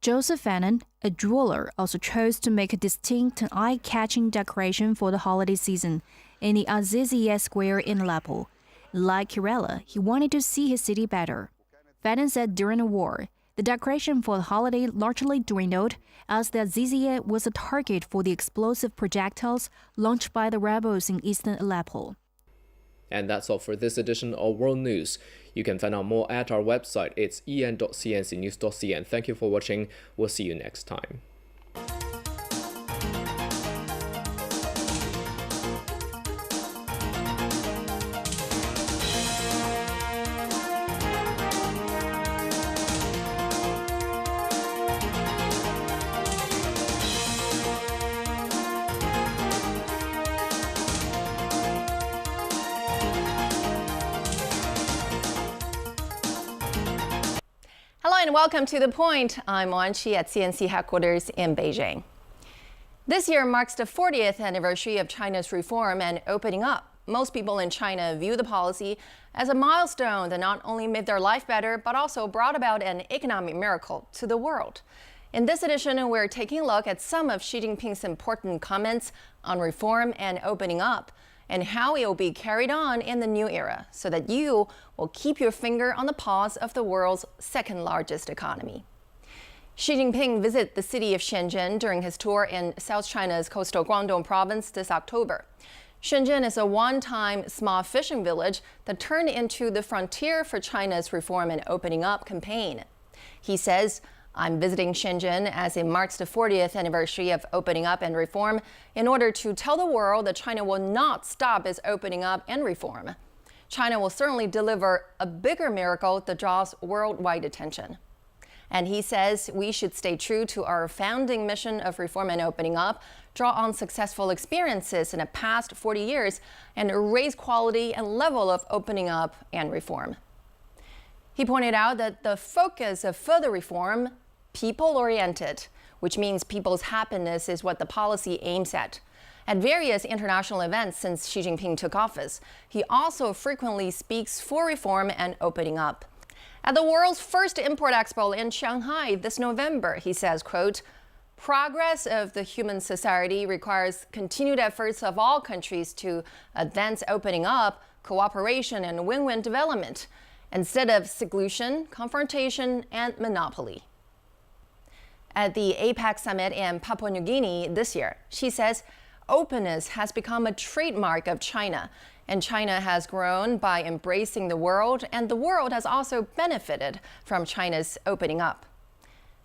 Joseph Fannin, a jeweler, also chose to make a distinct and eye-catching decoration for the holiday season in the Aziziye Square in Aleppo. Like Kirella, he wanted to see his city better. Fannin said during the war, the decoration for the holiday largely dwindled as the Aziziye was a target for the explosive projectiles launched by the rebels in eastern Aleppo. And that's all for this edition of World News. You can find out more at our website. It's en.cncnews.cn. Thank you for watching. We'll see you next time. Hello and welcome to The Point. I'm Wan Qi at CNC headquarters in Beijing. This year marks the 40th anniversary of China's reform and opening up. Most people in China view the policy as a milestone that not only made their life better, but also brought about an economic miracle to the world. In this edition, we're taking a look at some of Xi Jinping's important comments on reform and opening up, and how it will be carried on in the new era so that you will keep your finger on the pulse of the world's second largest economy. Xi Jinping visited the city of Shenzhen during his tour in South China's coastal Guangdong province this October. Shenzhen is a one-time small fishing village that turned into the frontier for China's reform and opening up campaign. He says, "I'm visiting Shenzhen as it marks the 40th anniversary of opening up and reform in order to tell the world that China will not stop its opening up and reform. China will certainly deliver a bigger miracle that draws worldwide attention." And he says we should stay true to our founding mission of reform and opening up, draw on successful experiences in the past 40 years, and raise quality and level of opening up and reform. He pointed out that the focus of further reform, people-oriented, which means people's happiness is what the policy aims at. At various international events since Xi Jinping took office, he also frequently speaks for reform and opening up. At the world's first import expo in Shanghai this November, he says, quote, "Progress of the human society requires continued efforts of all countries to advance opening up, cooperation, and win-win development, instead of seclusion, confrontation, and monopoly." At the APEC summit in Papua New Guinea this year, she says openness has become a trademark of China, and China has grown by embracing the world, and the world has also benefited from China's opening up.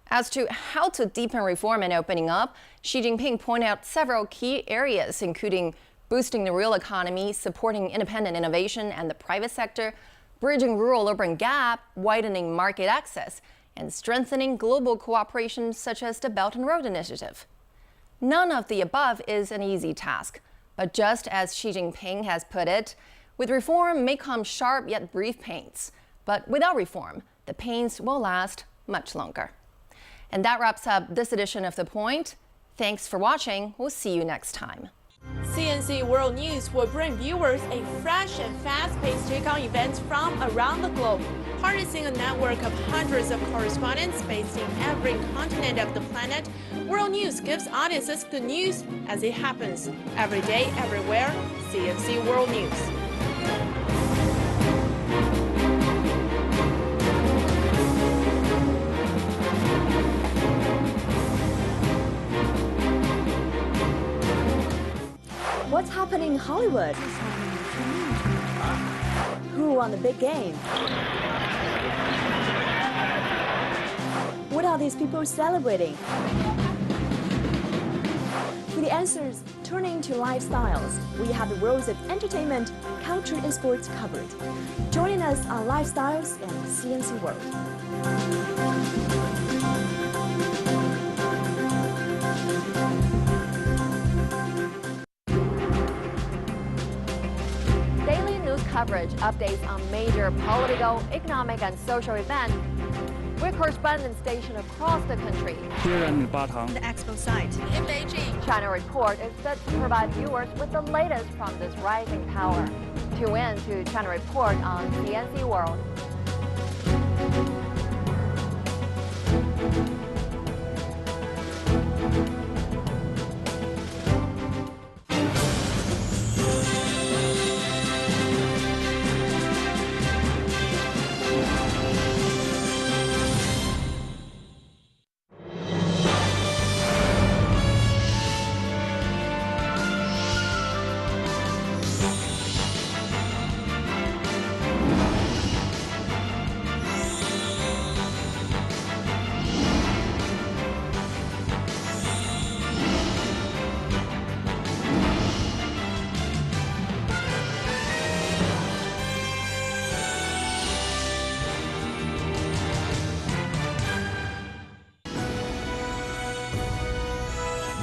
As to how to deepen reform and opening up, Xi Jinping pointed out several key areas, including boosting the real economy, supporting independent innovation and the private sector, bridging rural-urban gap, widening market access, and strengthening global cooperation such as the Belt and Road Initiative. None of the above is an easy task, but just as Xi Jinping has put it, with reform may come sharp yet brief pains, but without reform, the pains will last much longer. And that wraps up this edition of The Point. Thanks for watching. We'll see you next time. CNC World News will bring viewers a fresh and fast-paced take on events from around the globe, harnessing a network of hundreds of correspondents based in every continent of the planet. World News gives audiences the news as it happens. Every day, everywhere, CNC World News. What's happening in Hollywood? Who won the big game? What are these people celebrating? For the answers turning into lifestyles, we have the worlds of entertainment, culture, and sports covered. Joining us on Lifestyles and CNC World. Coverage, updates on major political, economic, and social events. We're correspondents stationed across the country. Here in Batam, The expo site in Beijing. China Report is set to provide viewers with the latest from this rising power. Tune in to China Report on CNC World.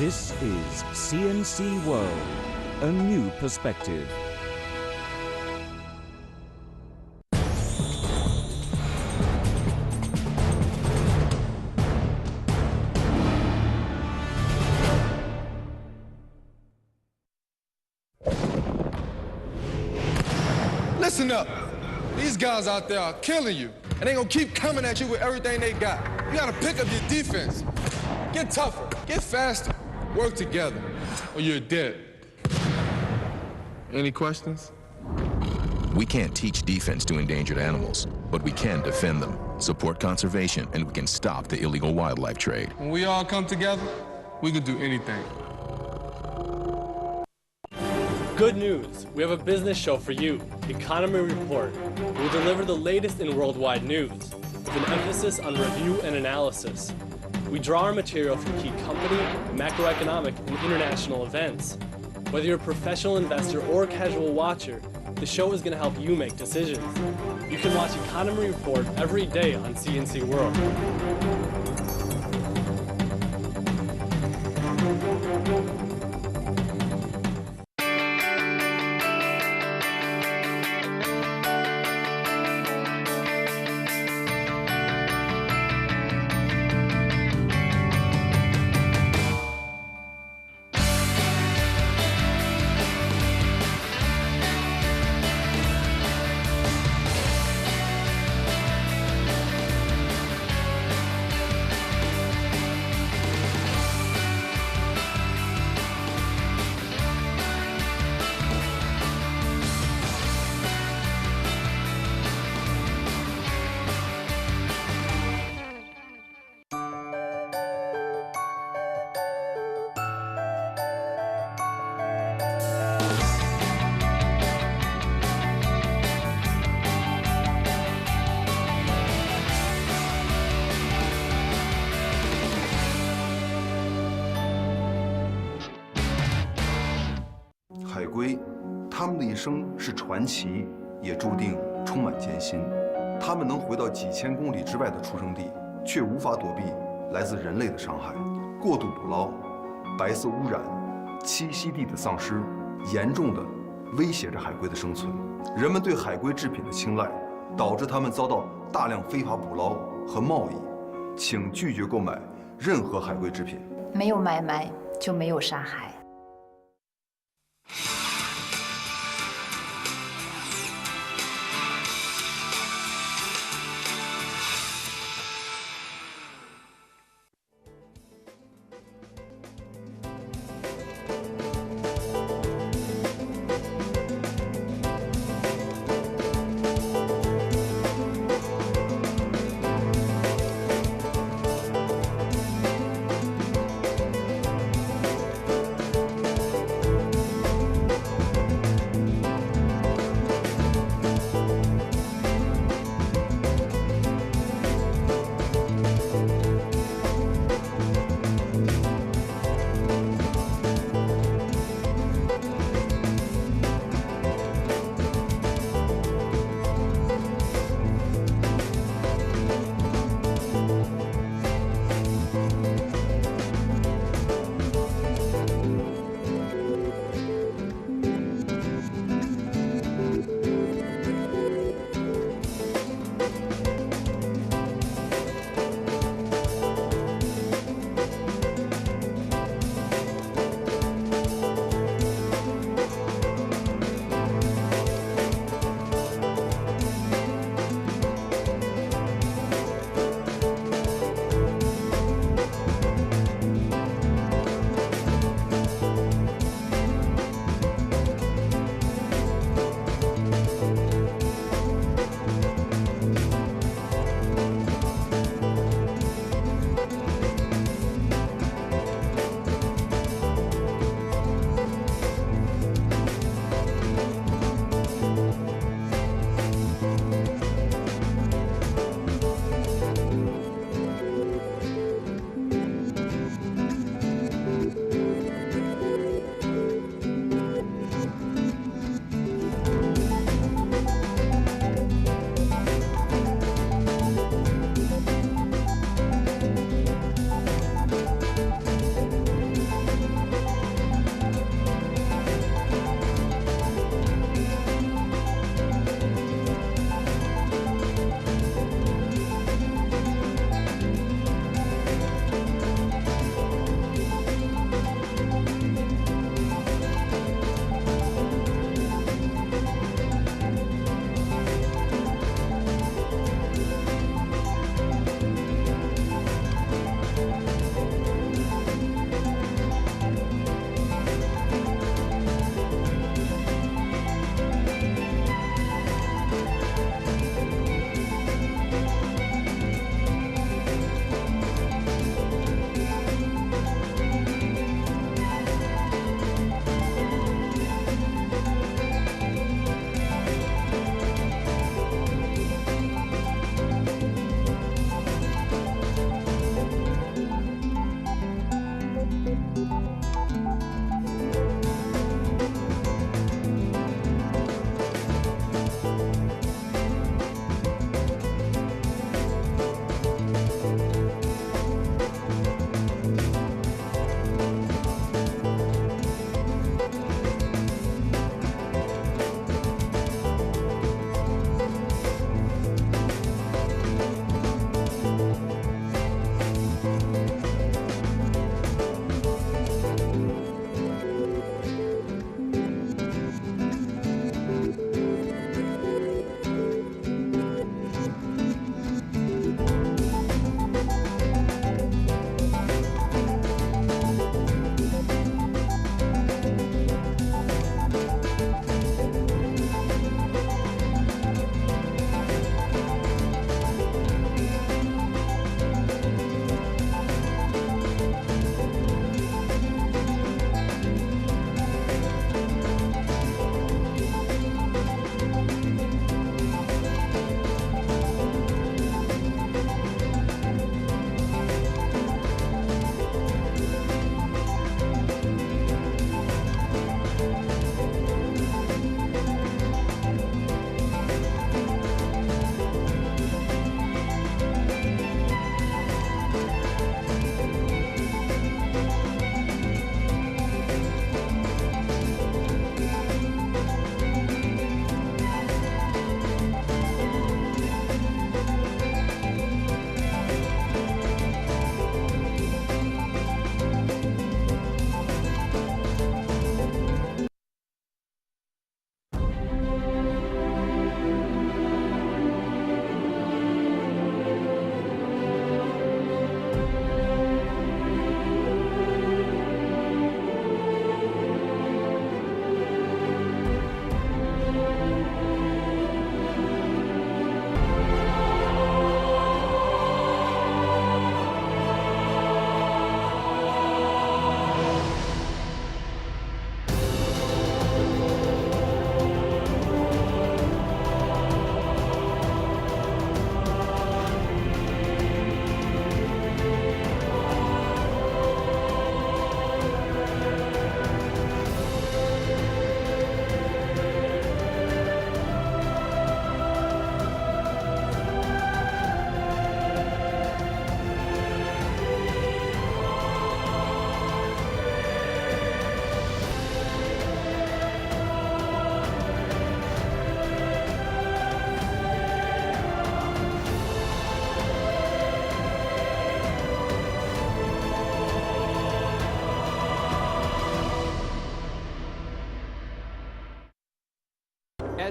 This is CNC World, a new perspective. Listen up. These guys out there are killing you, and they gonna keep coming at you with everything they got. You gotta pick up your defense. Get tougher, get faster, work together, or you're dead. Any questions? We can't teach defense to endangered animals, but we can defend them, support conservation, and we can stop the illegal wildlife trade. When we all come together, we can do anything. Good news! We have a business show for you, Economy Report. We'll deliver the latest in worldwide news, with an emphasis on review and analysis. We draw our material from key company, macroeconomic, and international events. Whether you're a professional investor or casual watcher, the show is going to help you make decisions. You can watch Economy Report every day on CNC World.海龟，它们的一生是传奇，也注定充满艰辛。它们能回到几千公里之外的出生地，却无法躲避来自人类的伤害。过度捕捞、白色污染、栖息地的丧失，严重地威胁着海龟的生存。人们对海龟制品的青睐，导致它们遭到大量非法捕捞和贸易。请拒绝购买任何海龟制品。没有买卖就没有杀害。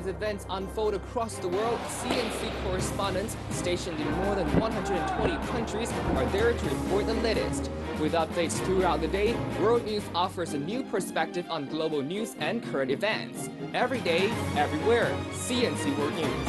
As events unfold across the world, CNC correspondents stationed in more than 120 countries are there to report the latest. With updates throughout the day, World News offers a new perspective on global news and current events. Every day, everywhere, CNC World News.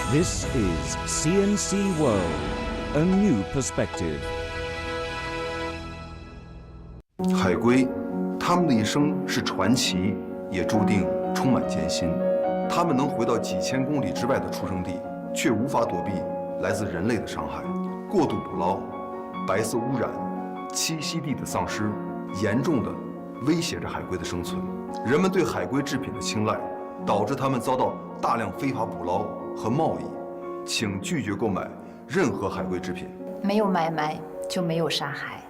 This is CNC World, a new perspective. 海龟，它们的一生是传奇，也注定充满艰辛。它们能回到几千公里之外的出生地，却无法躲避来自人类的伤害。过度捕捞、白色污染、栖息地的丧失，严重的威胁着海龟的生存。人们对海龟制品的青睐，导致它们遭到大量非法捕捞和贸易。请拒绝购买任何海龟制品。没有买卖就没有杀害。